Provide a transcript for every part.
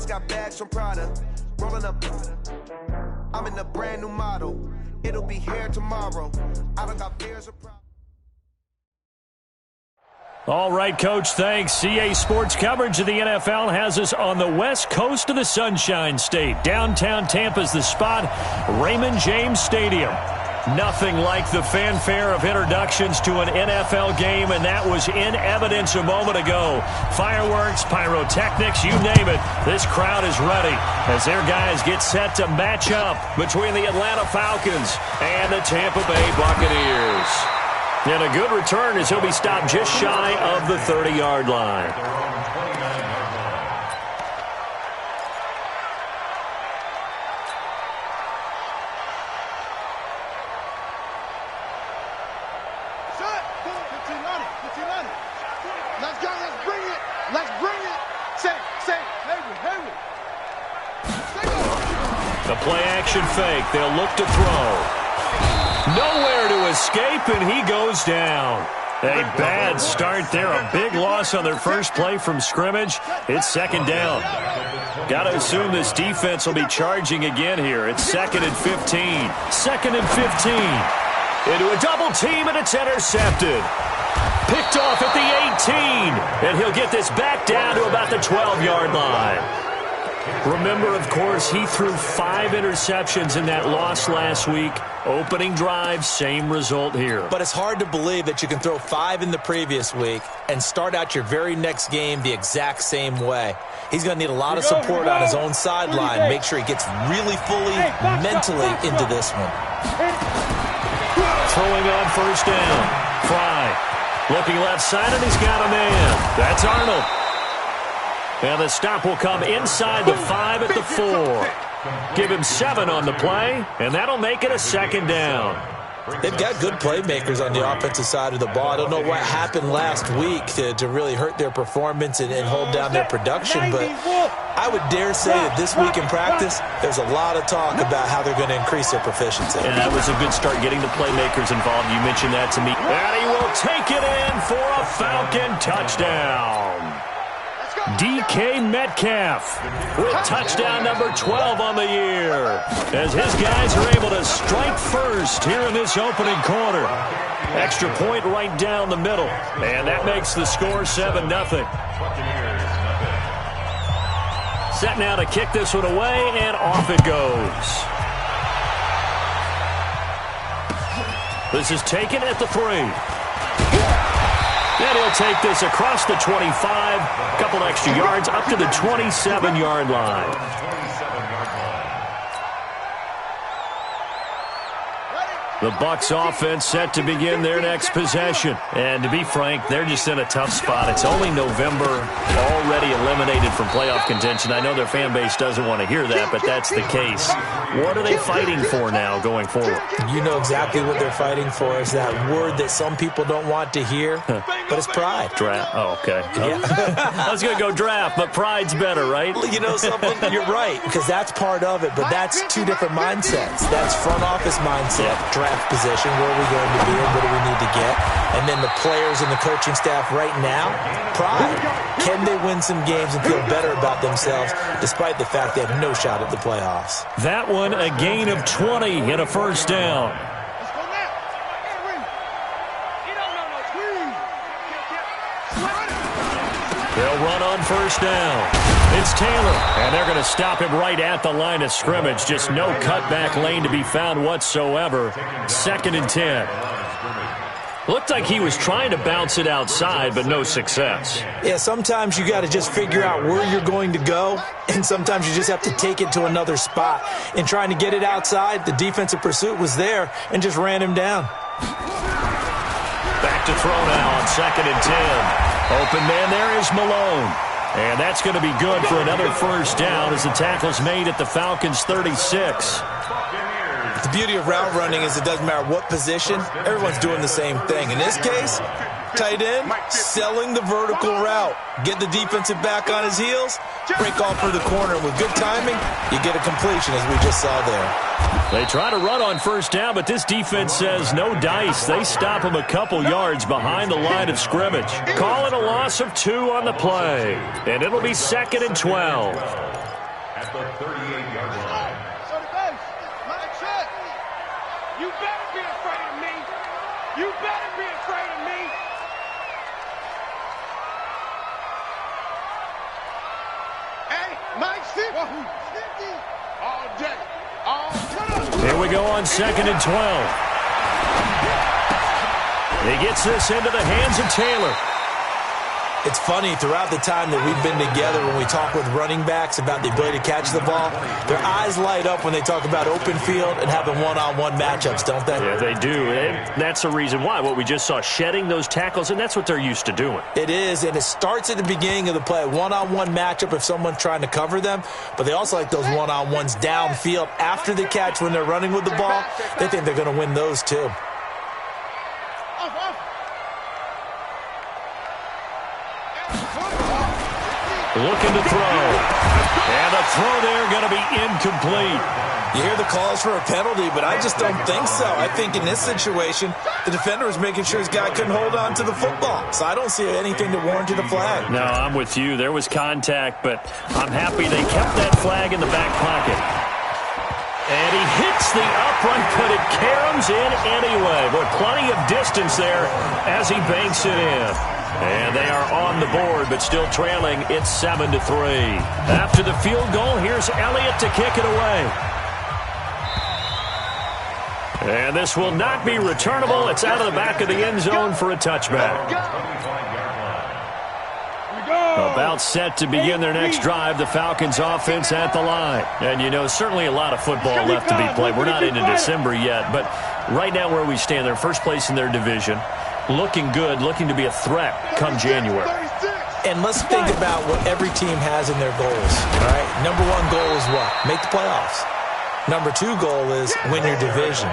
just got bags from Prada. Rolling up. I'm in a brand new model. It'll be here tomorrow. I don't got fears of problems. All right, Coach, thanks. CA Sports coverage of the NFL has us on the west coast of the Sunshine State. Downtown Tampa's the spot, Raymond James Stadium. Nothing like the fanfare of introductions to an NFL game, and that was in evidence a moment ago. Fireworks, pyrotechnics, you name it. This crowd is ready as their guys get set to match up between the Atlanta Falcons and the Tampa Bay Buccaneers. And a good return as he'll be stopped just shy of the 30-yard line. Let's go, let's bring it. Let's bring it. Say, Hayward. The play-action fake. They'll look to throw. Nowhere to escape, and he goes down. A bad start there. A big loss on their first play from scrimmage. It's second down. Got to assume this defense will be charging again here. It's 2nd and 15. 2nd and 15. Into a double team, and it's intercepted. Picked off at the 18. And he'll get this back down to about the 12-yard line. Remember, of course, he threw 5 interceptions in that loss last week. Opening drive, same result here. But it's hard to believe that you can throw 5 in the previous week and start out your very next game the exact same way. He's going to need a lot of support on his own sideline. Make sure he gets really fully mentally into this one. Throwing on first down. Fry. Looking left side, and he's got a man. That's Arnold. And the stop will come inside the 5 at the 4. Give him 7 on the play, and that'll make it a second down. They've got good playmakers on the offensive side of the ball. I don't know what happened last week to really hurt their performance and hold down their production, but I would dare say that this week in practice, there's a lot of talk about how they're going to increase their proficiency. And that was a good start getting the playmakers involved. You mentioned that to me. And he will take it in for a Falcon touchdown. DK Metcalf with touchdown number 12 on the year as his guys are able to strike first here in this opening quarter. Extra point right down the middle, and that makes the score 7-0. Set now to kick this one away, and off it goes. This is taken at the 3. And he'll take this across the 25, a couple extra yards, up to the 27-yard line. The Bucs offense set to begin their next possession. And to be frank, they're just in a tough spot. It's only November, already eliminated from playoff contention. I know their fan base doesn't want to hear that, but that's the case. What are they fighting for now going forward? You know exactly what they're fighting for. Is that word that some people don't want to hear, but it's pride. Draft. Oh, okay. Yeah. I was going to go draft, but pride's better, right? You know something? You're right, because that's part of it, but that's two different mindsets. That's front office mindset, draft position, where are we going to be and what do we need to get? And then the players and the coaching staff right now, pride. Can they win some games and feel better about themselves despite the fact they have no shot at the playoffs? That one, a gain of 20 and a first down. They'll run on first down. It's Taylor, and they're going to stop him right at the line of scrimmage. Just no cutback lane to be found whatsoever. 2nd and 10. Looked like he was trying to bounce it outside, but no success. Yeah, sometimes you got to just figure out where you're going to go, and sometimes you just have to take it to another spot. In trying to get it outside, the defensive pursuit was there and just ran him down. Back to throw now on 2nd and 10. Open man there is Malone. And that's going to be good for another first down as the tackle's made at the Falcons' 36. The beauty of route running is it doesn't matter what position, everyone's doing the same thing. In this case, tight end, selling the vertical route. Get the defensive back on his heels, break off for the corner. With good timing, you get a completion as we just saw there. They try to run on first down, but this defense says no dice. They stop him a couple yards behind the line of scrimmage. Call it a loss of 2 on the play, and it'll be 2nd and 12. the 38-yard line. So the base, that's it. You better be afraid of me. You better be afraid of me. Hey, Mike, sit. All day. All day. Here we go on 2nd and 12. He gets this into the hands of Taylor. It's funny, throughout the time that we've been together, when we talk with running backs about the ability to catch the ball, their eyes light up when they talk about open field and having one-on-one matchups, don't they? Yeah, they do. And that's the reason why. What we just saw, shedding those tackles, and that's what they're used to doing. It is, and it starts at the beginning of the play. One-on-one matchup if someone's trying to cover them, but they also like those one-on-ones downfield after the catch when they're running with the ball. They think they're going to win those too. Looking to throw. And the throw there going to be incomplete. You hear the calls for a penalty, but I just don't think so. I think in this situation, the defender was making sure his guy couldn't hold on to the football. So I don't see anything to warrant a flag. No, I'm with you. There was contact, but I'm happy they kept that flag in the back pocket. And he hits the upright, but it caroms in anyway. But plenty of distance there as he banks it in. And they are on the board, but still trailing. It's 7-3. After the field goal, here's Elliott to kick it away. And this will not be returnable. It's out of the back of the end zone for a touchback. About set to begin their next drive, the Falcons offense at the line. And, you know, certainly a lot of football left to be played. We're not into December yet, but right now where we stand, they're first place in their division. Looking good, looking to be a threat come January. And let's think about what every team has in their goals, all right? Number one goal is what? Make the playoffs. Number two goal is win your division.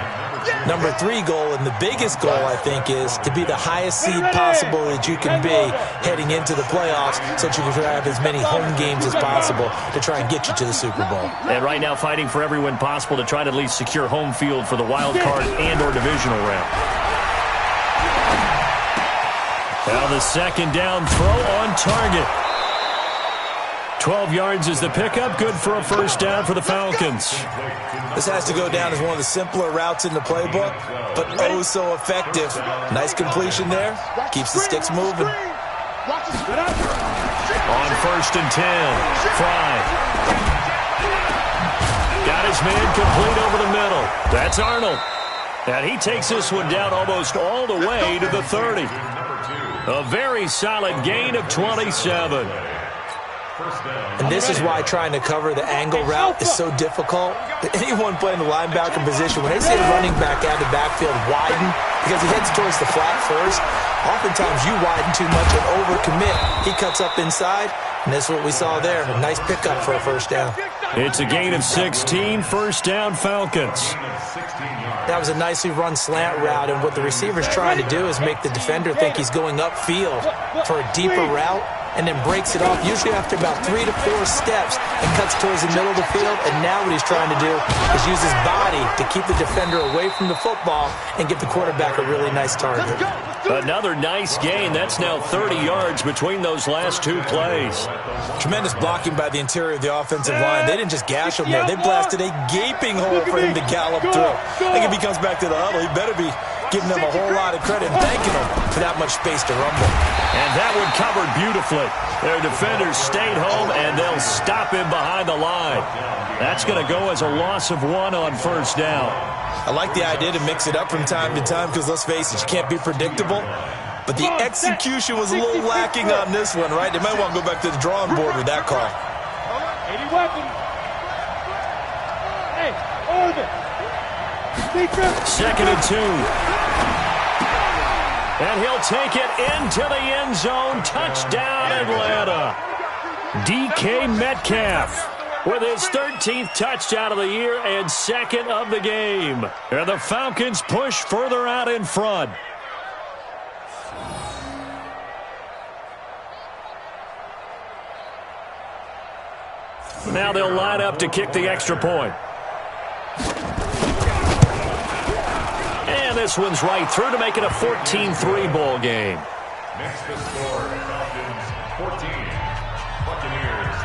Number three goal, and the biggest goal, I think, is to be the highest seed possible that you can be heading into the playoffs so that you can have as many home games as possible to try and get you to the Super Bowl. And right now fighting for every win possible to try to at least secure home field for the wild card and or divisional round. Now the second down throw on target. 12 yards is the pickup. Good for a first down for the Falcons. This has to go down as one of the simpler routes in the playbook, but oh so effective. Nice completion there. Keeps the sticks moving. On 1st and 10. Fry. Got his man complete over the middle. That's Arnold. And he takes this one down almost all the way to the 30. A very solid gain of 27. And this is why trying to cover the angle route is so difficult. Anyone playing the linebacker position, when they say running back out of the backfield widen, because he heads towards the flat first, oftentimes you widen too much and overcommit. He cuts up inside, and that's what we saw there. A nice pickup for a first down. It's a gain of 16, first down Falcons. That was a nicely run slant route, and what the receiver's trying to do is make the defender think he's going upfield for a deeper route, and then breaks it off, usually after about 3 to 4 steps, and cuts towards the middle of the field. And now what he's trying to do is use his body to keep the defender away from the football and give the quarterback a really nice target. Another nice gain. That's now 30 yards between those last two plays. Tremendous blocking by the interior of the offensive line. They didn't just gash him there. They blasted a gaping hole for him to gallop through. I think if he comes back to the huddle, he better be giving them a whole lot of credit and thanking them for that much space to rumble. And that one covered beautifully. Their defenders stayed home, and they'll stop him behind the line. That's going to go as a loss of 1 on first down. I like the idea to mix it up from time to time because, let's face it, you can't be predictable. But the execution was a little lacking on this one, right? They might want to go back to the drawing board with that call. 80 weapons. Hey, hold it. 2nd and 2. And he'll take it into the end zone. Touchdown, Atlanta. DK Metcalf with his 13th touchdown of the year and 2nd of the game. And the Falcons push further out in front. Now they'll line up to kick the extra point. And this one's right through to make it a 14-3 ball game. Next to score, Falcons 14, Buccaneers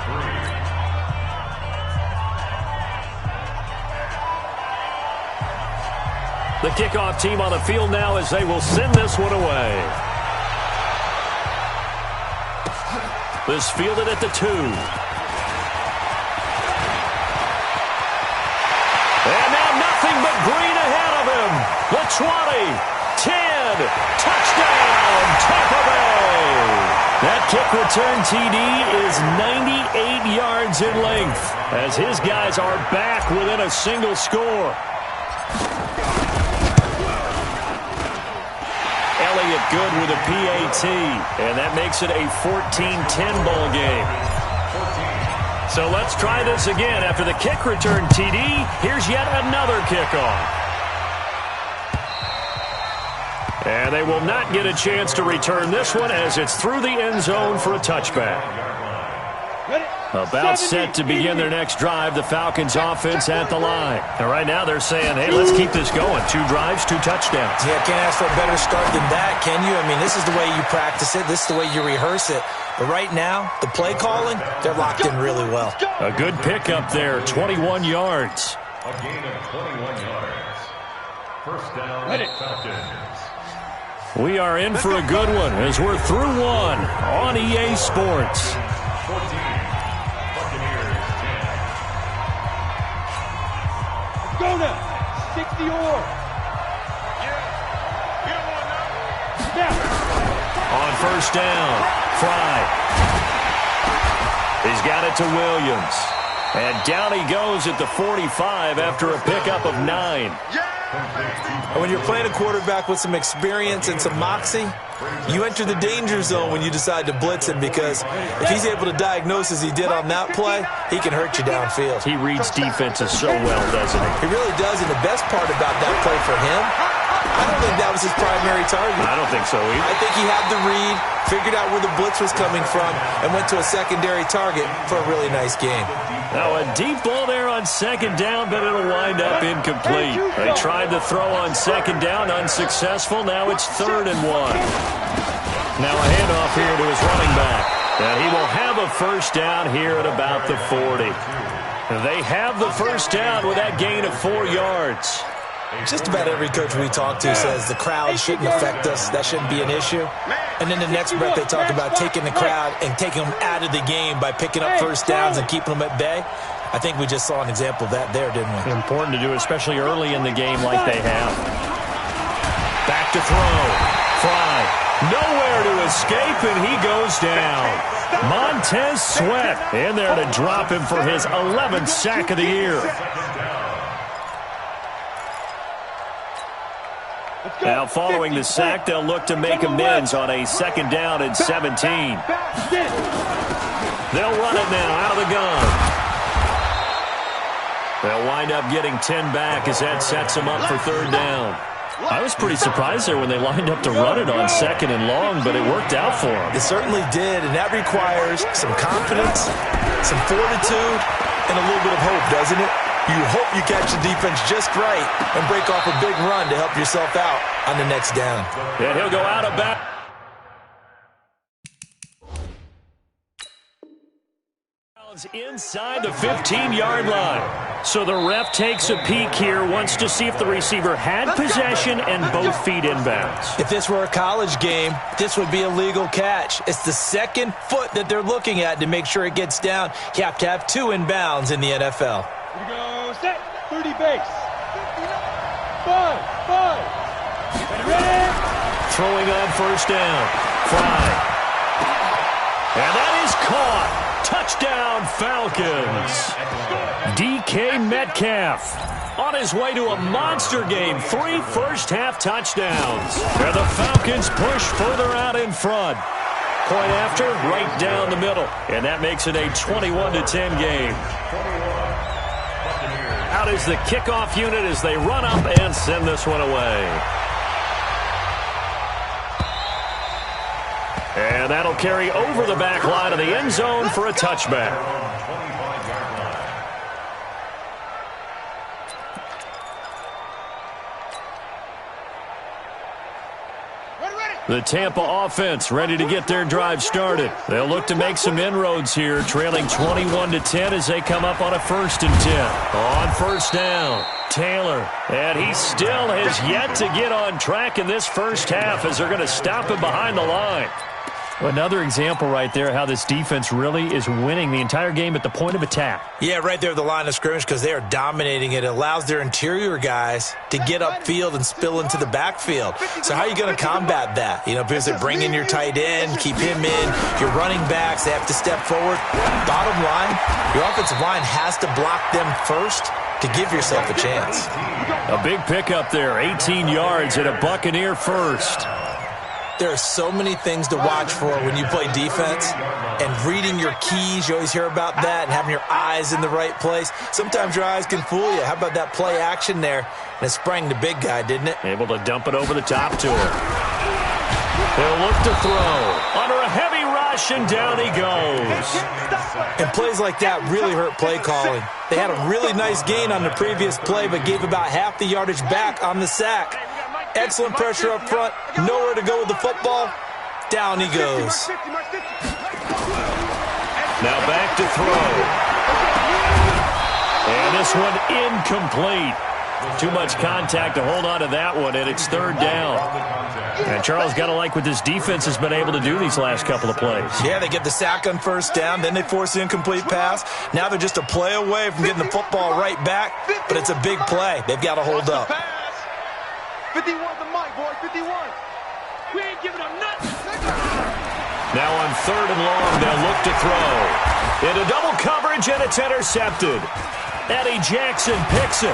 The kickoff team on the field now as they will send this one away. This fielded at the 2. And now nothing but green ahead of him. The 20, 10, touchdown, Tampa Bay. That kick return TD is 98 yards in length as his guys are back within a single score. Elliott good with a PAT, and that makes it a 14-10 ball game. So let's try this again. After the kick return TD, here's yet another kickoff. And they will not get a chance to return this one as it's through the end zone for a touchback. About set to begin their next drive, the Falcons offense at the line. And right now they're saying, hey, let's keep this going. 2 drives, 2 touchdowns. Yeah, can't ask for a better start than that, can you? I mean, this is the way you practice it. This is the way you rehearse it. But right now, the play calling, they're locked in really well. A good pickup there, 21 yards. A gain of 21 yards. First down, Falcons. We are in for a good one as we're through one on EA Sports. 14. Go now. 60 or. On first down, Fry. He's got it to Williams. And down he goes at the 45 after a pickup of 9. And when you're playing a quarterback with some experience and some moxie, you enter the danger zone when you decide to blitz him, because if he's able to diagnose as he did on that play, he can hurt you downfield. He reads defenses so well, doesn't he? He really does, and the best part about that play for him, I don't think that was his primary target. I don't think so either. I think he had the read, figured out where the blitz was coming from, and went to a secondary target for a really nice game. Now a deep ball there on second down, but it'll wind up incomplete. They tried to throw on second down, unsuccessful. Now it's 3rd and 1. Now a handoff here to his running back. And he will have a first down here at about the 40. They have the first down with that gain of 4 yards. Just about every coach we talk to says the crowd shouldn't affect us. That shouldn't be an issue. And then the next breath they talk about taking the crowd and taking them out of the game by picking up first downs and keeping them at bay. I think we just saw an example of that there, didn't we? Important to do, especially early in the game like they have. Back to throw. Fry. Nowhere to escape, and he goes down. Montez Sweat in there to drop him for his 11th sack of the year. Now, following the sack, they'll look to make amends on a 2nd down and 17. They'll run it now out of the gun. They'll wind up getting 10 back as that sets them up for 3rd down. I was pretty surprised there when they lined up to run it on 2nd and long, but it worked out for them. It certainly did, and that requires some confidence, some fortitude, and a little bit of hope, doesn't it? You hope you catch the defense just right and break off a big run to help yourself out on the next down. And he'll go out of bounds. Inside the 15-yard line. So the ref takes a peek here, wants to see if the receiver had possession and both feet inbounds. If this were a college game, this would be a legal catch. It's the 2nd foot that they're looking at to make sure it gets down. You have to have 2 inbounds in the NFL. Here we go, set, 30 base. 5. Ready? Throwing on first down. Fry. And that is caught. Touchdown, Falcons. DK Metcalf on his way to a monster game. 3 first-half touchdowns. And the Falcons push further out in front. Point after, right down the middle. And that makes it a 21-10 game. Out is the kickoff unit as they run up and send this one away. And that'll carry over the back line of the end zone for a touchback. The Tampa offense ready to get their drive started. They'll look to make some inroads here, trailing 21-10 as they come up on a 1st and 10. On first down, Taylor. And he still has yet to get on track in this first half as they're going to stop him behind the line. Another example right there how this defense really is winning the entire game at the point of attack. Yeah, right there at the line of scrimmage because they are dominating it. It allows their interior guys to get upfield and spill into the backfield. So how are you going to combat that? You know, because they bring in your tight end, keep him in. Your running backs, they have to step forward. Bottom line, your offensive line has to block them first to give yourself a chance. A big pickup there, 18 yards and a Buccaneer first. There are so many things to watch for when you play defense, and reading your keys, you always hear about that, and having your eyes in the right place. Sometimes your eyes can fool you. How about that play action there? And it sprang the big guy, didn't it? Able to dump it over the top to him. He'll look to throw. Under a heavy rush, and down he goes. And plays like that really hurt play calling. They had a really nice gain on the previous play, but gave about half the yardage back on the sack. Excellent pressure up front. Nowhere to go with the football. Down he goes. Now back to throw. And this one incomplete. Too much contact to hold on to that one, and it's 3rd down. And Charles, got to like what this defense has been able to do these last couple of plays. Yeah, they get the sack on first down, then they force the incomplete pass. Now they're just a play away from getting the football right back, but it's a big play. They've got to hold up. 51 the mic, boy, 51. We ain't giving them nothing. Now on 3rd and long, they'll look to throw. Into double coverage, and it's intercepted. Eddie Jackson picks it.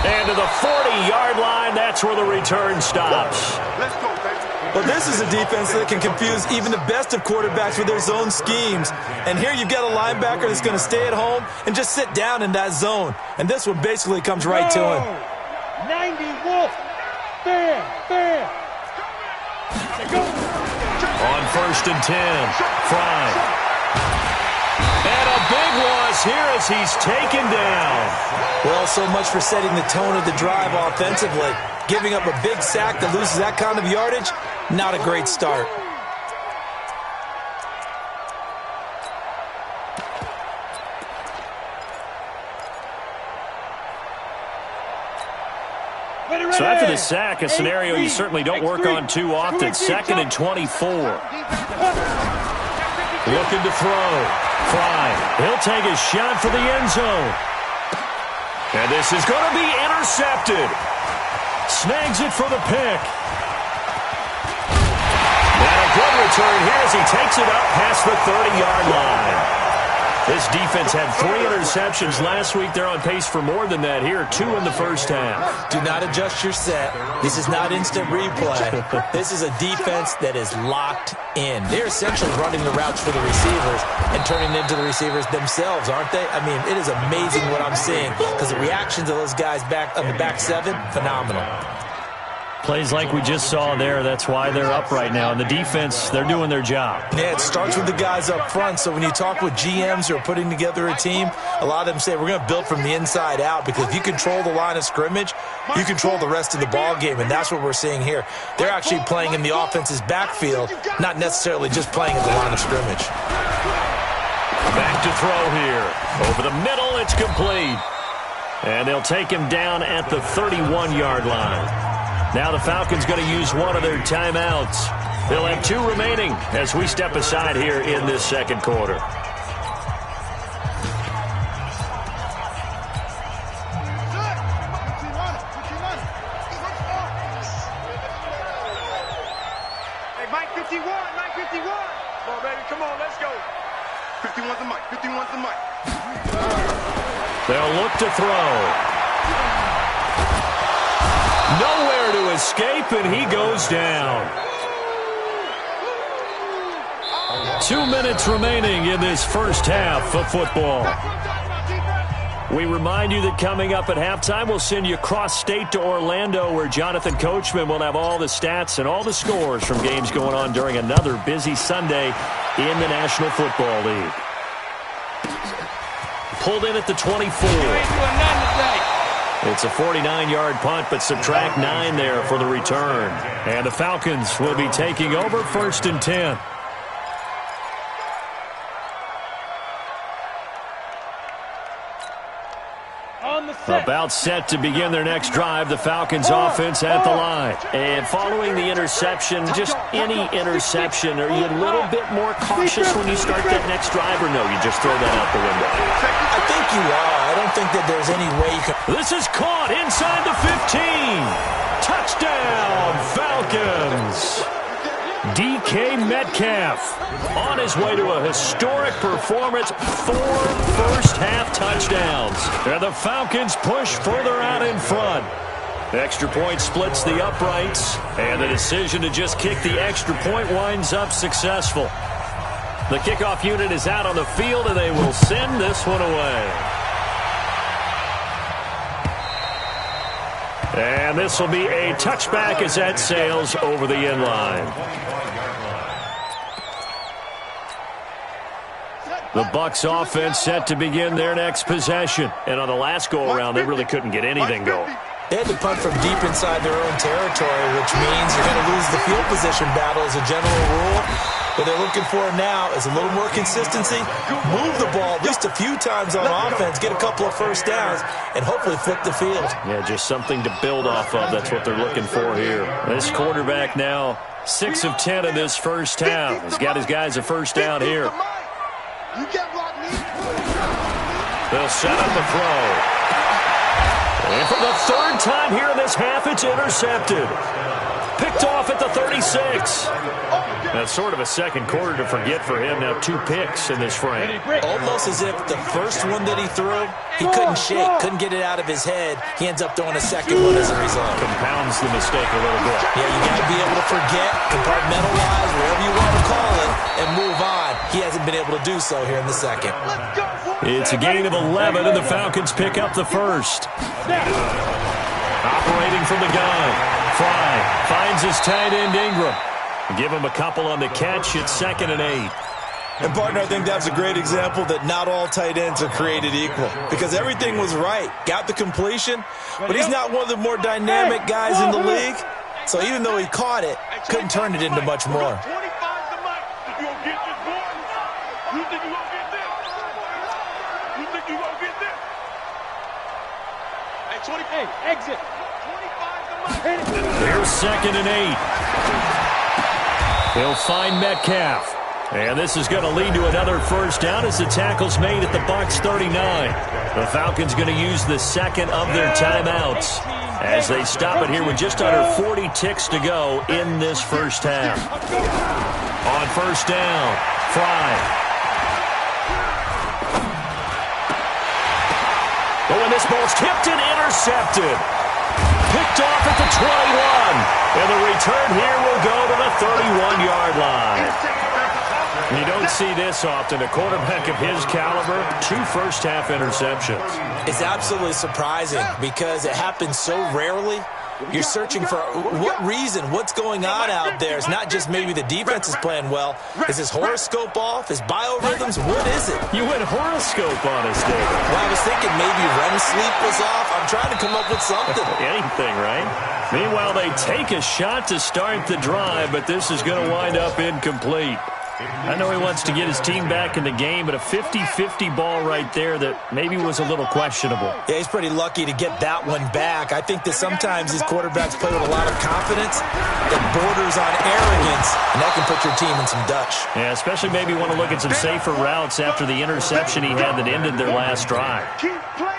And to the 40-yard line, that's where the return stops. Let's go, baby. But this is a defense that can confuse even the best of quarterbacks with their zone schemes. And here you've got a linebacker that's going to stay at home and just sit down in that zone. And this one basically comes right to him. 90 Wolf. Bam, bam. On 1st and 10, Fry. And a big loss here as he's taken down. Well, so much for setting the tone of the drive offensively. Giving up a big sack that loses that kind of yardage, not a great start. So after the sack, a scenario you certainly don't work on too often. 2nd and 24. Looking to throw. Fry. He'll take a shot for the end zone. And this is going to be intercepted. Snags it for the pick. And a good return here as he takes it up past the 30-yard line. This defense had 3 interceptions last week. They're on pace for more than that here. 2 in the first half. Do not adjust your set. This is not instant replay. This is a defense that is locked in. They're essentially running the routes for the receivers and turning into the receivers themselves, aren't they? I mean, it is amazing what I'm seeing because the reactions of those guys back on the back 7, phenomenal. Plays like we just saw there, that's why they're up right now. And the defense, they're doing their job. Yeah, it starts with the guys up front. So when you talk with GMs who are putting together a team, a lot of them say we're going to build from the inside out because if you control the line of scrimmage, you control the rest of the ball game, and that's what we're seeing here. They're actually playing in the offense's backfield, not necessarily just playing at the line of scrimmage. Back to throw here. Over the middle, it's complete. And they'll take him down at the 31-yard line. Now the Falcons going to use one of their timeouts. They'll have 2 remaining as we step aside here in this second quarter. Hey, Mike 51, Mike 51. Come on, baby, come on, let's go. 51's the mic, 51's the mic. They'll look to throw. Nowhere to escape, and he goes down. 2 minutes remaining in this first half of football. We remind you that coming up at halftime, we'll send you cross-state to Orlando, where Jonathan Coachman will have all the stats and all the scores from games going on during another busy Sunday in the National Football League. Pulled in at the 24. It's a 49-yard punt, but subtract 9 there for the return. And the Falcons will be taking over 1st and 10. About set to begin their next drive, the Falcons offense at the line. And following the interception, just any interception, are you a little bit more cautious when you start that next drive, or no, you just throw that out the window? I think you are. I don't think that there's any way you can... This is caught inside the 15. Touchdown, Falcons. DK Metcalf on his way to a historic performance, 4 first-half touchdowns. And the Falcons push further out in front. The extra point splits the uprights, and the decision to just kick the extra point winds up successful. The kickoff unit is out on the field, and they will send this one away. And this will be a touchback as that sails over the end line. The Bucs offense set to begin their next possession. And on the last go-around, they really couldn't get anything going. They had to punt from deep inside their own territory, which means you're going to lose the field position battle as a general rule. What they're looking for now is a little more consistency, move the ball at least a few times on offense, get a couple of first downs, and hopefully flip the field. Yeah, just something to build off of. That's what they're looking for here. This quarterback now 6 of 10 in this first half. He's got his guys a first down here. They'll set up a throw. And for the 3rd time here in this half, it's intercepted. Picked off at the 36. That's sort of a second quarter to forget for him. Now 2 picks in this frame. Almost as if the first one that he threw, he couldn't shake, couldn't get it out of his head. He ends up throwing a second one as a result. Compounds the mistake a little bit. Yeah, you got to be able to forget, compartmentalize, whatever you want to call it, and move on. He hasn't been able to do so here in the second. It's a gain of 11, and the Falcons pick up the first. Operating from the gun. Fry finds his tight end Ingram. Give him a couple on the catch. It's 2nd and 8. And, partner, I think that's a great example that not all tight ends are created equal. Because everything was right. Got the completion, but he's not one of the more dynamic guys in the league. So even though he caught it, couldn't turn it into much more. Exit. Here's 2nd and 8. He'll find Metcalf. And this is going to lead to another first down as the tackle's made at the Bucs 39. The Falcons going to use the second of their timeouts as they stop it here with just under 40 ticks to go in this first half. On first down, Fry. Oh, and this ball's tipped and intercepted. Picked off at the 21. And the return here will go to the 31-yard line. You don't see this often. A quarterback of his caliber, 2 first-half interceptions. It's absolutely surprising because it happens so rarely. You're searching for what reason, what's going on out there. It's not just maybe the defense is playing well. Is his horoscope off? His biorhythms? What is it? You went horoscope on us, David. Well, I was thinking maybe REM sleep was off. I'm trying to come up with something. Anything, right? Meanwhile, they take a shot to start the drive, but this is going to wind up incomplete. I know he wants to get his team back in the game, but a 50-50 ball right there that maybe was a little questionable. Yeah, he's pretty lucky to get that one back. I think that sometimes these quarterbacks play with a lot of confidence that borders on arrogance, and that can put your team in some Dutch. Yeah, especially maybe want to look at some safer routes after the interception he had that ended their last drive.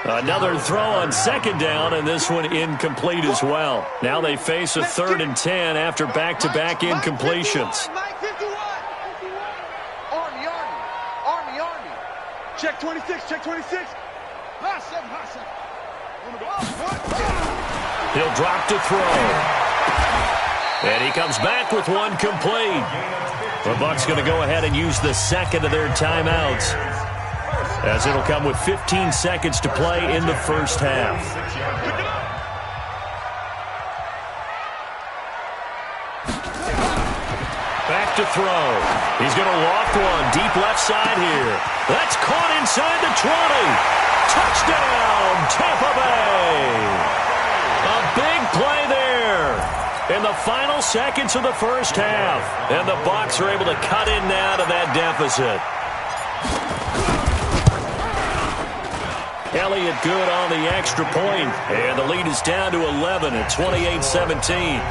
Another throw on 2nd down, and this one incomplete as well. Now they face a 3rd and 10 after back-to-back incompletions. Check 26, check 26. Hot 7, hot 7. He'll drop to throw. And he comes back with one complete. The Bucs going to go ahead and use the second of their timeouts, as it'll come with 15 seconds to play in the first half. Back to throw. He's going to loft one deep left side here. That's caught inside the 20. Touchdown, Tampa Bay. A big play there in the final seconds of the first half. And the Bucs are able to cut in now to that deficit. Elliott good on the extra point, and the lead is down to 11 at 28-17.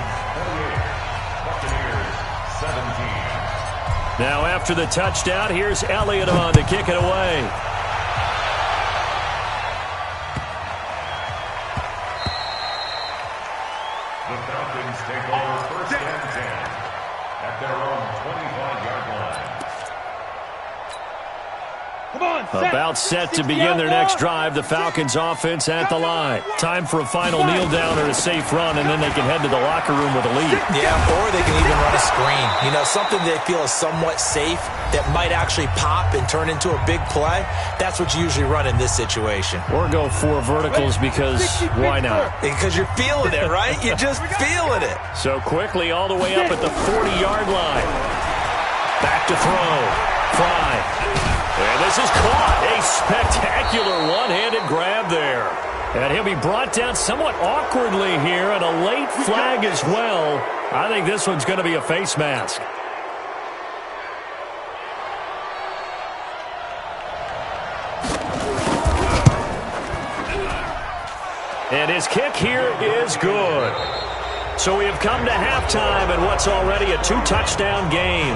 Now after the touchdown, here's Elliott on to kick it away. The Falcons take over first and 10 at their own 25-yard line. About set to begin their next drive. The Falcons offense at the line. Time for a final kneel down or a safe run, and then they can head to the locker room with a lead. Yeah, or they can even run a screen. You know, something they feel is somewhat safe that might actually pop and turn into a big play. That's what you usually run in this situation. Or go 4 verticals because why not? Because you're feeling it, right? You're just feeling it. So quickly all the way up at the 40-yard line. Back to throw. Fry. And this is caught. A spectacular one-handed grab there. And he'll be brought down somewhat awkwardly here, and a late flag as well. I think this one's going to be a face mask. And his kick here is good. So we have come to halftime in what's already a 2-touchdown game.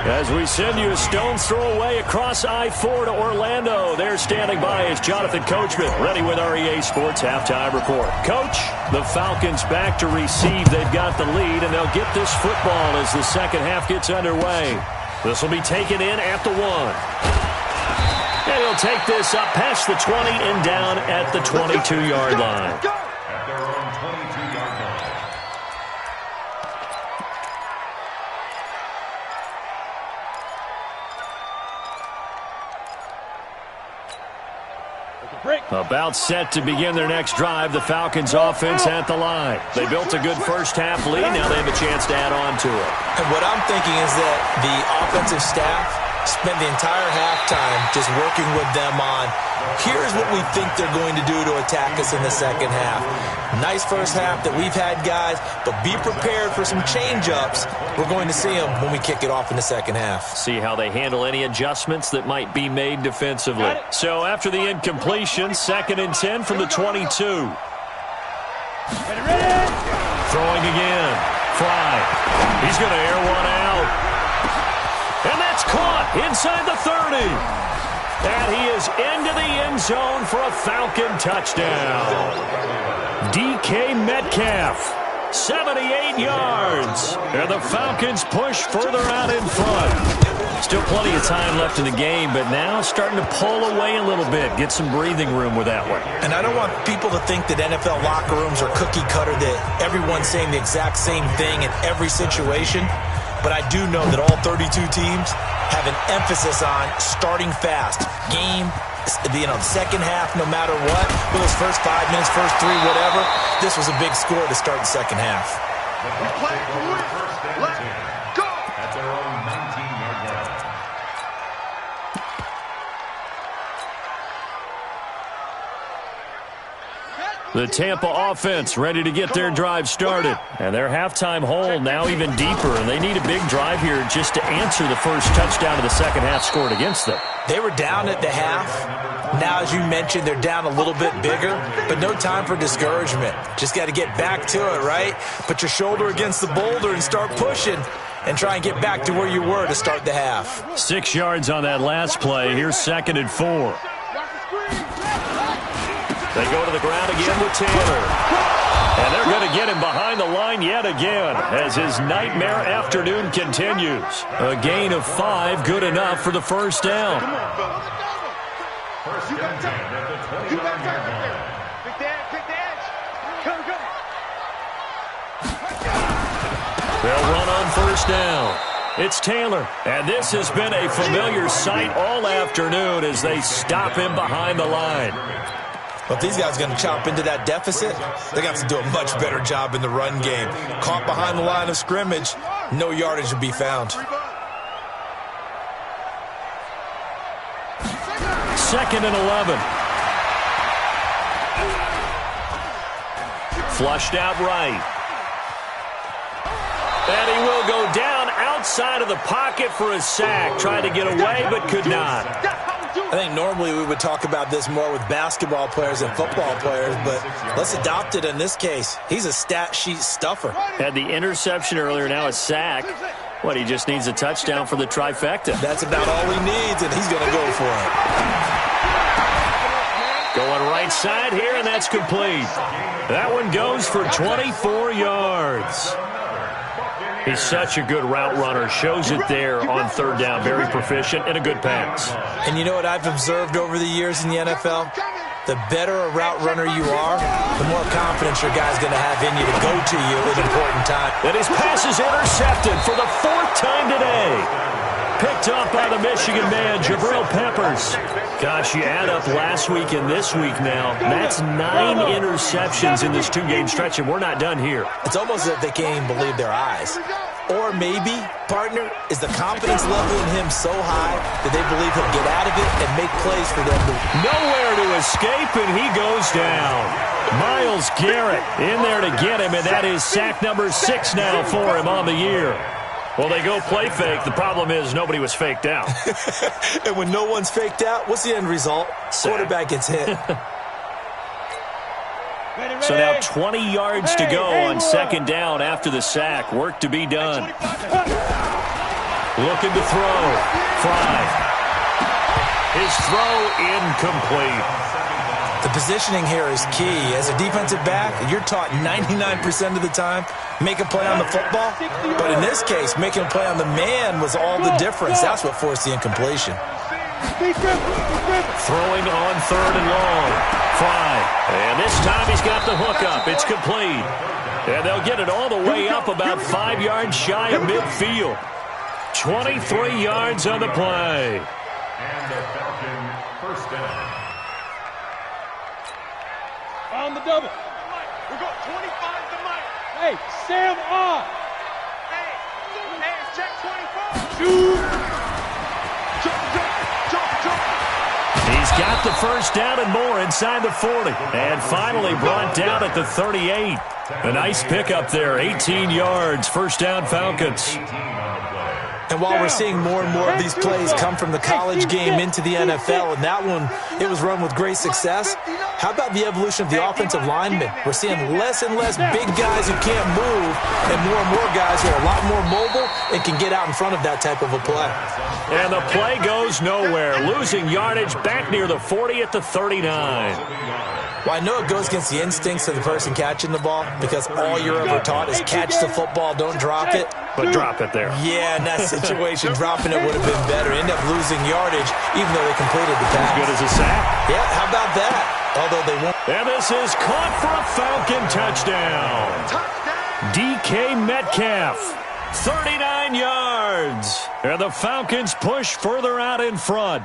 As we send you a stone's throw away across I-4 to Orlando. There standing by is Jonathan Coachman, ready with our EA Sports Halftime Report. Coach, the Falcons back to receive. They've got the lead, and they'll get this football as the second half gets underway. This will be taken in at the 1. And he'll take this up past the 20 and down at the 22-yard line. At their own 22-yard line. About set to begin their next drive. The Falcons offense at the line. They built a good first half lead. Now they have a chance to add on to it. And what I'm thinking is that the offensive staff spent the entire halftime just working with them on, here's what we think they're going to do to attack us in the second half. Nice first half that we've had, guys, but be prepared for some change-ups. We're going to see them when we kick it off in the second half. See how they handle any adjustments that might be made defensively. So after the incompletion, 2nd and 10 from the 22. Throwing again. Fry. He's going to air one out. And that's caught inside the 30. And he is into the end zone for a Falcon touchdown. DK Metcalf, 78 yards. And the Falcons push further out in front. Still plenty of time left in the game, but now starting to pull away a little bit. Get some breathing room with that one. And I don't want people to think that NFL locker rooms are cookie cutter, that everyone's saying the exact same thing in every situation. But I do know that all 32 teams have an emphasis on starting fast. Game, the second half, no matter what, those first 5 minutes, first 3, whatever, this was a big score to start the second half. Play to win. Let's go. At their own 19-yard line. The Tampa offense ready to get their drive started. And their halftime hole now even deeper, and they need a big drive here just to answer the first touchdown of the second half scored against them. They were down at the half. Now, as you mentioned, they're down a little bit bigger, but no time for discouragement. Just got to get back to it, right? Put your shoulder against the boulder and start pushing and try and get back to where you were to start the half. 6 yards on that last play. Here's 2nd and 4. They go to the ground again with Taylor. And they're going to get him behind the line yet again as his nightmare afternoon continues. A gain of 5, good enough for the first down. First and 10 at the 21-yard line. Pick the edge. Come. They'll run on first down. It's Taylor, and this has been a familiar sight all afternoon as they stop him behind the line. But if these guys are going to chop into that deficit, they're going to have to do a much better job in the run game. Caught behind the line of scrimmage, no yardage to be found. 2nd and 11. Flushed out right. And he will go down outside of the pocket for a sack. Tried to get away, but could not. I think normally we would talk about this more with basketball players and football players, but let's adopt it in this case. He's a stat sheet stuffer. Had the interception earlier, now a sack. What, he just needs a touchdown for the trifecta. That's about all he needs, and he's going to go for it. Going right side here, and that's complete. That one goes for 24 yards. He's such a good route runner. Shows it there on third down. Very proficient and a good pass. And you know what I've observed over the years in the NFL? The better a route runner you are, the more confidence your guy's going to have in you to go to you at important time. And his pass is intercepted for the fourth time today. Picked up by the Michigan man, Jabril Peppers. Gosh, you add up last week and this week now. That's 9 interceptions in this two-game stretch, and we're not done here. It's almost as if they can't even believe their eyes. Or maybe, partner, is the confidence level in him so high that they believe he'll get out of it and make plays for them. Nowhere to escape, and he goes down. Myles Garrett in there to get him, and that is sack number 6 now for him on the year. Well, they go play fake. The problem is nobody was faked out. And when no one's faked out, what's the end result? Quarterback gets hit. So now 20 yards to go on second down after the sack. Work to be done. Looking to throw. Fry. His throw incomplete. The positioning here is key. As a defensive back, you're taught 99% of the time, make a play on the football. But in this case, making a play on the man was all the difference. That's what forced the incompletion. Throwing on third and long. Fry. And this time he's got the hook up. It's complete. And they'll get it all the way up about 5 yards shy of midfield. 23 yards on the play. And the Falcon first down. On the double. We got 25 to Mike. Hey, Sam off. Hey, hands check 24. Shoot. Jump. He's got the first down and more inside the 40. And finally brought down at the 38. A nice pickup there, 18 yards. First down, Falcons. And while we're seeing more and more of these plays come from the college game into the NFL, and that one, it was run with great success, how about the evolution of the offensive linemen? We're seeing less and less big guys who can't move and more guys who are a lot more mobile and can get out in front of that type of a play. And the play goes nowhere, losing yardage back near the 40 at the 39. Well, I know it goes against the instincts of the person catching the ball because all you're ever taught is catch the football, don't drop it. But drop it there. Yeah, in that situation, dropping it would have been better. End up losing yardage even though they completed the pass. As good as a sack. Yeah, how about that? Although they won't. And this is caught for a Falcon touchdown. DK Metcalf, 39 yards. And the Falcons push further out in front.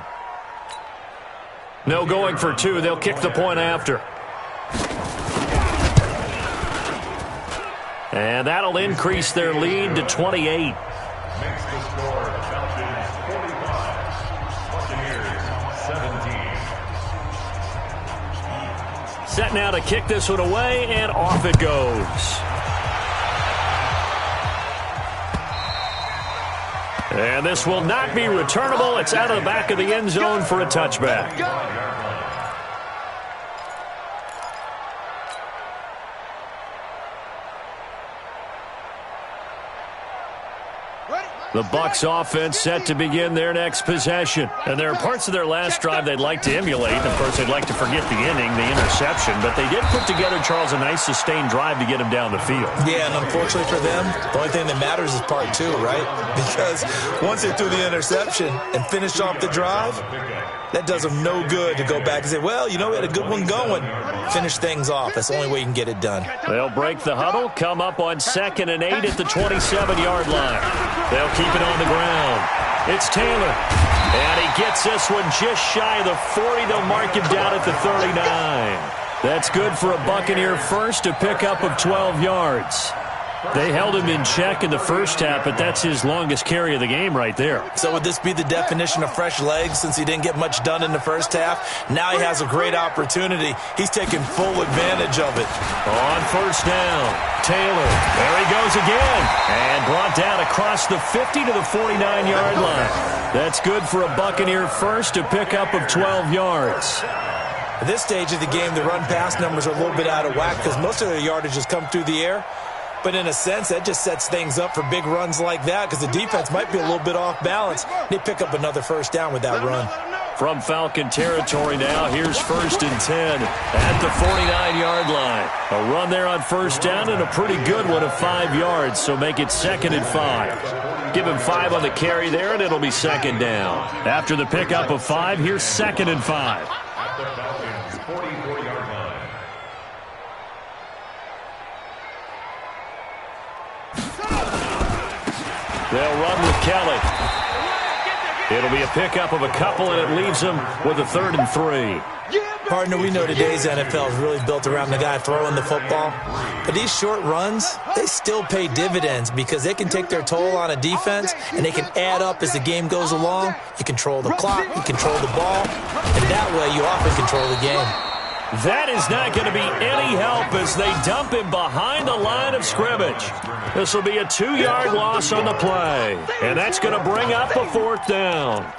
No going for 2. They'll kick the point after. And that'll increase their lead to 28. Makes the score Falcons 45, Buccaneers 17. Set now to kick this one away, and off it goes. And this will not be returnable. It's out of the back of the end zone for a touchback. The Bucs offense set to begin their next possession. And there are parts of their last drive they'd like to emulate. Of course, they'd like to forget the inning, the interception. But they did put together, Charles, a nice sustained drive to get him down the field. Yeah, and unfortunately for them, the only thing that matters is part 2, right? Because once they threw the interception and finished off the drive, that does them no good to go back and say, well, you know, we had a good one going. Finish things off. That's the only way you can get it done. They'll break the huddle, come up on 2nd and 8 at the 27-yard line. They'll keep it on the ground. It's Taylor. And he gets this one just shy of the 40. They'll mark him down at the 39. That's good for a Buccaneer first, a pickup of 12 yards. They held him in check in the first half, but that's his longest carry of the game right there. So would this be the definition of fresh legs since he didn't get much done in the first half? Now he has a great opportunity. He's taking full advantage of it. On first down, Taylor. There he goes again. And brought down across the 50 to the 49-yard line. That's good for a Buccaneer first, a pickup of 12 yards. At this stage of the game, the run-pass numbers are a little bit out of whack because most of their yardage has come through the air. But in a sense, that just sets things up for big runs like that because the defense might be a little bit off balance. They pick up another first down with that run. From Falcon territory now, here's 1st and 10 at the 49-yard line. A run there on first down and a pretty good one of 5 yards, so make it 2nd and 5. Give him 5 on the carry there, and it'll be 2nd down. After the pickup of 5, here's 2nd and 5. At the Falcons' 44-yard line. They'll run with Kelly. It'll be a pickup of a couple, and it leaves them with a 3rd and 3. Partner, we know today's NFL is really built around the guy throwing the football. But these short runs, they still pay dividends because they can take their toll on a defense, and they can add up as the game goes along. You control the clock, you control the ball, and that way you often control the game. That is not going to be any help as they dump him behind the line of scrimmage. This will be a 2-yard loss on the play, and that's going to bring up a 4th down.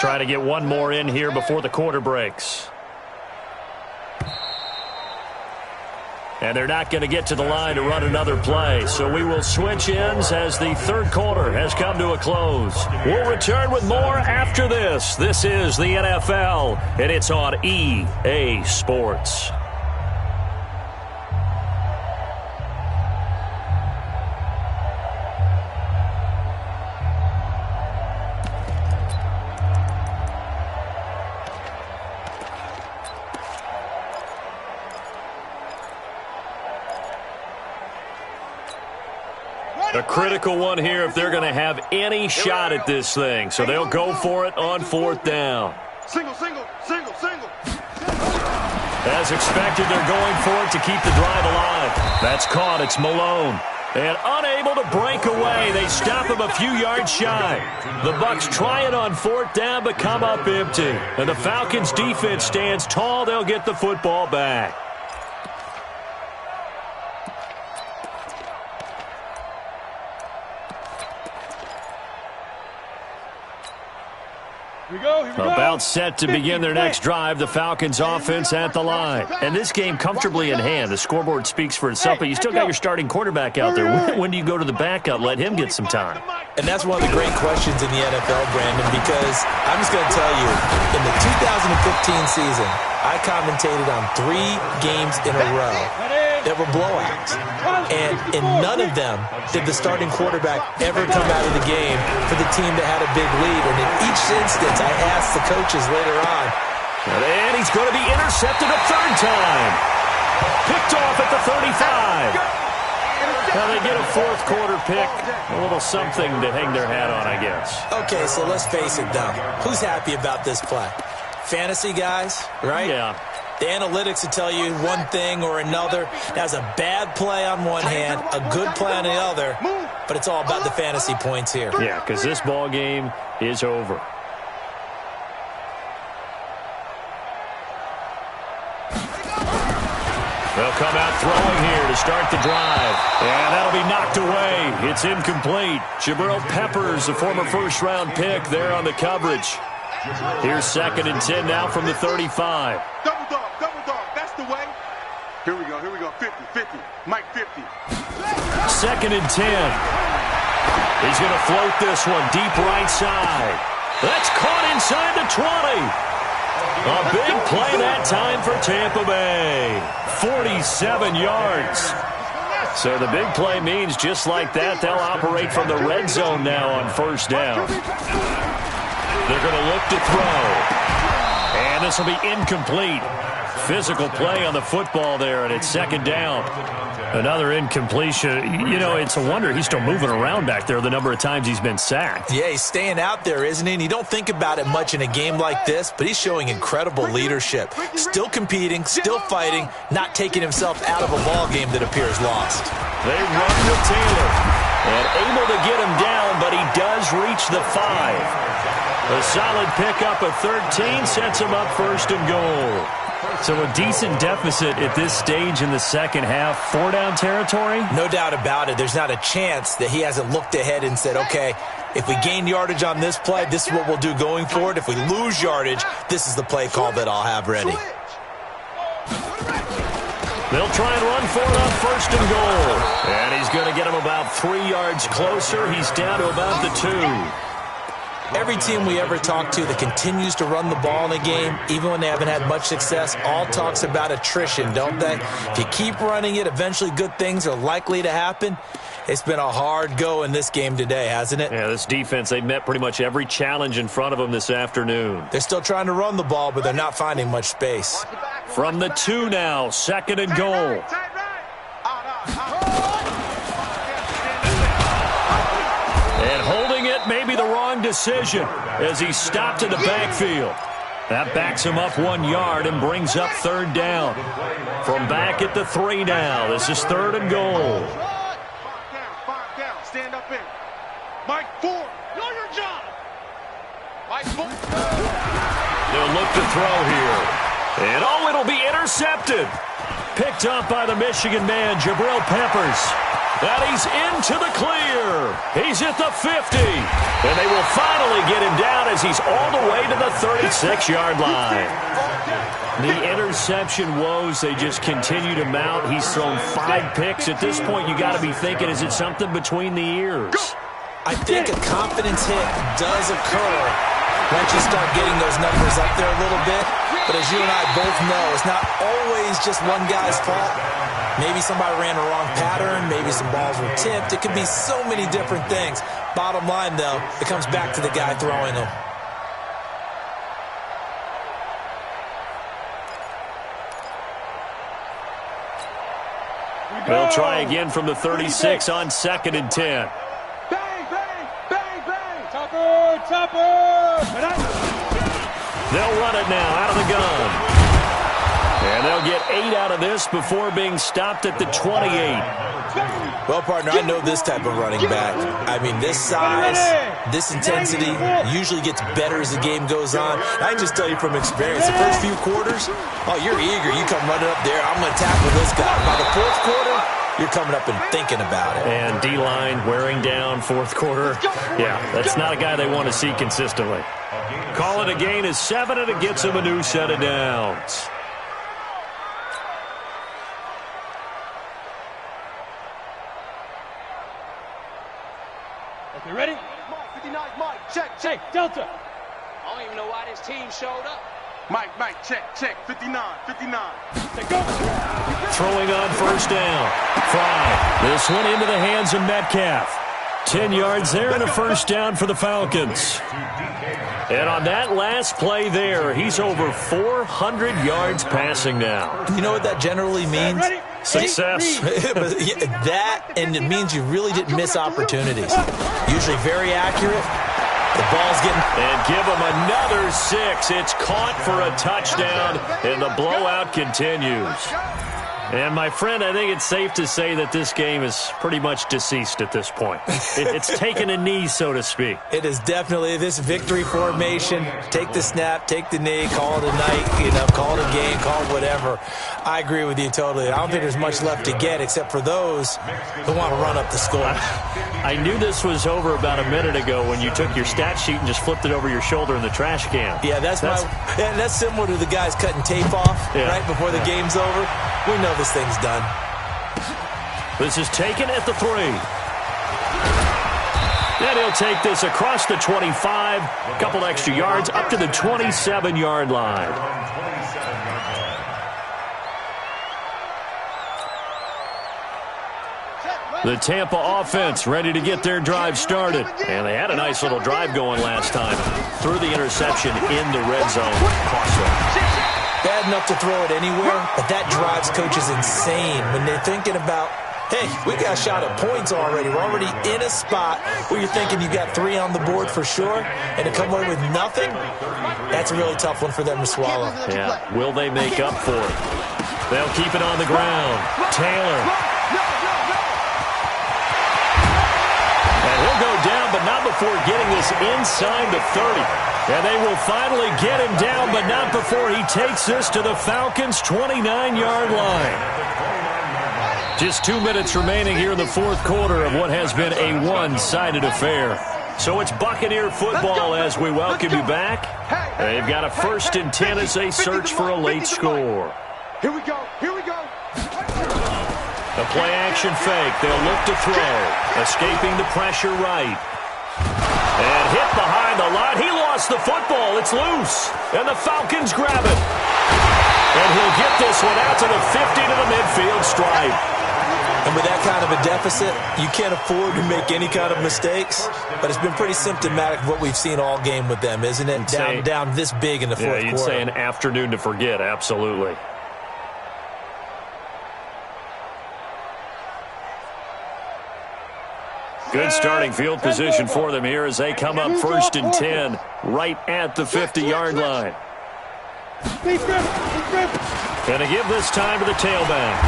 Try to get one more in here before the quarter breaks. And they're not going to get to the line to run another play. So we will switch ends as the 3rd quarter has come to a close. We'll return with more after this. This is the NFL, and it's on EA Sports. A critical one here if they're going to have any shot at this thing. So they'll go for it on 4th down. Single, single, single, single. As expected, they're going for it to keep the drive alive. That's caught. It's Malone. And unable to break away. They stop him a few yards shy. The Bucs try it on 4th down but come up empty. And the Falcons' defense stands tall. They'll get the football back. About set to begin their next drive, the Falcons offense at the line. And this game comfortably in hand. The scoreboard speaks for itself, but you still got your starting quarterback out there. When do you go to the backup, let him get some time? And that's one of the great questions in the NFL, Brandon, because I'm just going to tell you, in the 2015 season, I commentated on 3 games in a row that were blowouts. And in none of them did the starting quarterback ever come out of the game for the team that had a big lead. And in each instance, I asked the coaches later on. And he's going to be intercepted a 3rd time. Picked off at the 35. Now they get a 4th quarter pick. A little something to hang their hat on, I guess. Okay, so let's face it, though. Who's happy about this play? Fantasy guys, right? Yeah. The analytics will tell you one thing or another. That's a bad play on one hand, a good play on the other, but it's all about the fantasy points here. Yeah, because this ball game is over. They'll come out throwing here to start the drive. And that'll be knocked away. It's incomplete. Jabril Peppers, a former first-round pick, there on the coverage. Here's 2nd and 10 now from the 35. Double dog, that's the way. Here we go, 50, Mike 50. 2nd and 10. He's going to float this one deep right side. That's caught inside the 20. A big play that time for Tampa Bay. 47 yards. So the big play means just like that, they'll operate from the red zone now on 1st down. They're going to look to throw. And this will be incomplete. Physical play on the football there, and it's second down. Another incompletion. You know, it's a wonder he's still moving around back there the number of times he's been sacked. Yeah, he's staying out there, isn't he? And you don't think about it much in a game like this, but he's showing incredible leadership. Still competing, still fighting, not taking himself out of a ball game that appears lost. They run to Taylor, and able to get him down, but he does reach the 5. A solid pickup of 13 sets him up first and goal. So a decent deficit at this stage in the second half. 4-down territory? No doubt about it. There's not a chance that he hasn't looked ahead and said, okay, if we gain yardage on this play, this is what we'll do going forward. If we lose yardage, this is the play call that I'll have ready. They'll try and run for it on first and goal. And he's going to get him about 3 yards closer. He's down to about the 2. Every team we ever talk to that continues to run the ball in a game, even when they haven't had much success, all talks about attrition, don't they? If you keep running it, eventually good things are likely to happen. It's been a hard go in this game today, hasn't it? Yeah, this defense, they met pretty much every challenge in front of them this afternoon. They're still trying to run the ball, but they're not finding much space. From the 2 now, second and goal. And holding it may be the wrong decision as he stopped in the backfield. That backs him up 1 yard and brings up third down. From back at the 3 now, this is third and goal. 5 down, stand up in. Mike Ford, know your job. Mike Ford. They'll look to throw here. And oh, it'll be intercepted. Picked up by the Michigan man, Jabril Peppers. And he's into the clear. He's at the 50. And they will finally get him down as he's all the way to the 36-yard line. The interception woes, they just continue to mount. He's thrown 5 picks. At this point, you got to be thinking, is it something between the ears? I think a confidence hit does occur once you start getting those numbers up there a little bit. But as you and I both know, it's not always just one guy's fault. Maybe somebody ran a wrong pattern. Maybe some balls were tipped. It could be so many different things. Bottom line, though, it comes back to the guy throwing them. They'll try again from the 36 on second and 10. Bang, bang, bang, bang. Topper, topper. They'll run it now out of the gun. And they'll get 8 out of this before being stopped at the 28. Well, partner, I know this type of running back. I mean, this size, this intensity usually gets better as the game goes on. I can just tell you from experience, the first few quarters, oh, you're eager. You come running up there, I'm going to tackle this guy. By the fourth quarter, you're coming up and thinking about it. And D-line wearing down fourth quarter. Yeah, that's not a guy they want to see consistently. Call it a gain of 7, and it gets him a new set of downs. Okay, ready? 59, Mike, check, Delta. I don't even know why this team showed up. Mike, check, 59. Say go. Throwing on first down. Fry. This one into the hands of Metcalf. 10 yards there and a first down for the Falcons. And on that last play there, he's over 400 yards passing now. You know what that generally means? Success. That, and it means you really didn't miss opportunities. Usually very accurate. The ball's getting... And give him another 6. It's caught for a touchdown, and the blowout continues. And, my friend, I think it's safe to say that this game is pretty much deceased at this point. It's taken a knee, so to speak. It is definitely this victory formation. Take the snap, take the knee, call it a night, call it a game, call it whatever. I agree with you totally. I don't think there's much left to get except for those who want to run up the score. I knew this was over about a minute ago when you took your stat sheet and just flipped it over your shoulder in the trash can. Yeah, that's similar to the guys cutting tape off right before the game's over. We know this thing's done. This is taken at the 3. And he'll take this across the 25, a couple extra yards, up to the 27-yard line. The Tampa offense ready to get their drive started. And they had a nice little drive going last time. Threw the interception in the red zone. Costly. Bad enough to throw it anywhere, but that drives coaches insane when they're thinking about, hey, we got a shot at points already. We're already in a spot where you're thinking you got 3 on the board for sure, and to come away with nothing, that's a really tough one for them to swallow. Yeah, will they make up for it? They'll keep it on the ground. Taylor. And he'll go down, but not before getting this inside the 30. And they will finally get him down, but not before he takes this to the Falcons' 29-yard line. Just 2 minutes remaining here in the fourth quarter of what has been a one-sided affair. So it's Buccaneer football as we welcome you back. They've got a 1st and 10 as they search for a late score. Here we go. Here we go. A play-action fake. They'll look to throw. Escaping the pressure right. And hit behind the line. He lost the football. It's loose. And the Falcons grab it. And he'll get this one out to the 50 to the midfield stripe. And with that kind of a deficit, you can't afford to make any kind of mistakes. But it's been pretty symptomatic of what we've seen all game with them, isn't it? Down this big in the fourth quarter. Yeah, you'd say an afternoon to forget. Absolutely. Good starting field position for them here as they come up 1st and 10 right at the 50-yard line. Going to give this time to the tailback.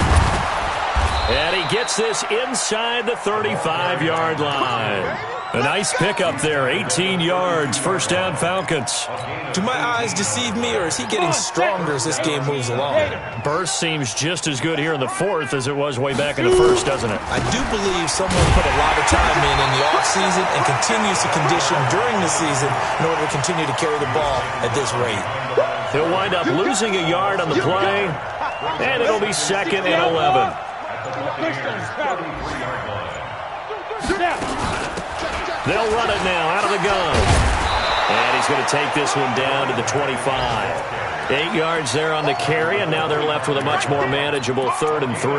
And he gets this inside the 35-yard line. A nice pickup there, 18 yards, 1st down Falcons. Do my eyes deceive me, or is he getting stronger as this game moves along? Burst seems just as good here in the 4th as it was way back in the 1st, doesn't it? I do believe someone put a lot of time in the offseason and continues to condition during the season in order to continue to carry the ball at this rate. He'll wind up losing a yard on the play, and it'll be 2nd and 11. They'll run it now out of the gun. And he's going to take this one down to the 25. 8 yards there on the carry, and now they're left with a much more manageable 3rd and 3.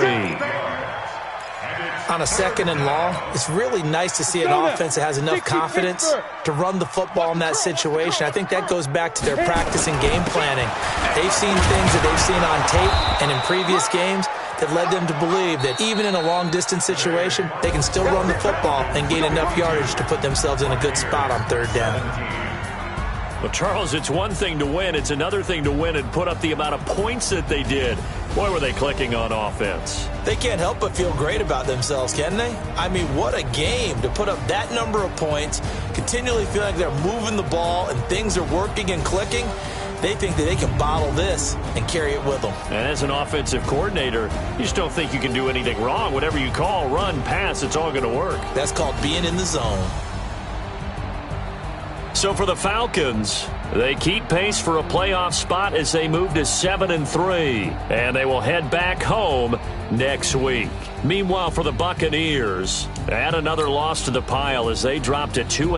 On a 2nd and long, it's really nice to see an offense that has enough confidence to run the football in that situation. I think that goes back to their practice and game planning. They've seen things that they've seen on tape and in previous games that led them to believe that even in a long-distance situation, they can still run the football and gain enough yardage to put themselves in a good spot on 3rd down. Well, Charles, it's one thing to win. It's another thing to win and put up the amount of points that they did. Boy, were they clicking on offense. They can't help but feel great about themselves, can they? I mean, what a game to put up that number of points, continually feel like they're moving the ball and things are working and clicking. They think that they can bottle this and carry it with them. And as an offensive coordinator, you just don't think you can do anything wrong. Whatever you call, run, pass, it's all going to work. That's called being in the zone. So for the Falcons, they keep pace for a playoff spot as they move to 7 and 3. And they will head back home next week. Meanwhile, for the Buccaneers, add another loss to the pile as they drop to 2.